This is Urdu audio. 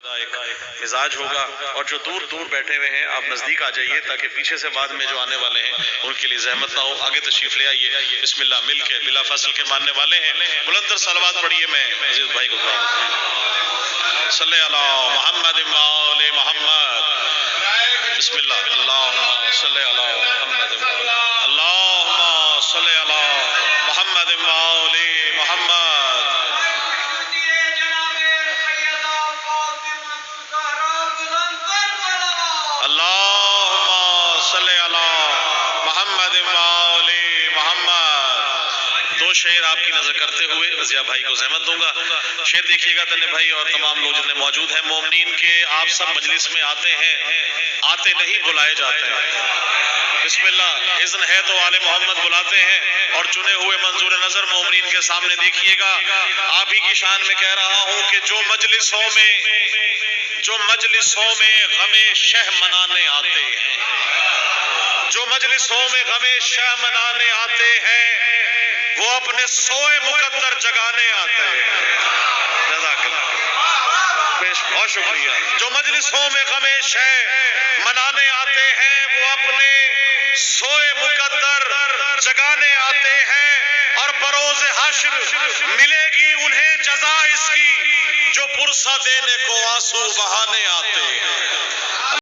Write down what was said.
مزاج ہوگا، اور جو دور دور بیٹھے ہوئے ہیں آپ نزدیک آ جائیے تاکہ پیچھے سے بعد میں جو آنے والے ہیں ان کے لیے زحمت نہ ہو. آگے تشریف لے آئیے. بسم اللہ. مل کے بلا فصل کے ماننے والے ہیں، بلندر صلوات پڑھیے. میں عزیز بھائی کو صلی اللہ محمد و آل محمد. بسم اللہ. اللہم صلی علی محمد اللہم صلی علی محمد و آل محمد. اللہم صلی علی محمد و آل محمد. دو شعر آپ کی نظر کرتے ہوئے ضیاء بھائی کو زحمت دوں گا. شعر دیکھیے گا دنے بھائی اور تمام لوگ جتنے موجود ہیں. مومنین کے آپ سب مجلس میں آتے ہیں، آتے نہیں بلائے جاتے ہیں. بسم اللہ. اذن ہے تو آل محمد بلاتے ہیں، اور چنے ہوئے منظور نظر مومنین کے سامنے دیکھیے گا. آپ ہی کی شان میں کہہ رہا ہوں کہ جو مجلسوں میں غم شہ منانے آتے ہیں، جو مجلسوں میں غم شہ منانے آتے ہیں، وہ اپنے سوئے مقدر جگانے آتے ہیں. جزاک اللہ. بہت شکریہ. جو مجلسوں میں غم شہ منانے آتے ہیں، وہ اپنے سوئے مقدر جگانے آتے ہیں، اور بروز حشر ملے گی انہیں جزا اس کی جو پرسہ دینے کو آنسو بہانے آتے ہیں.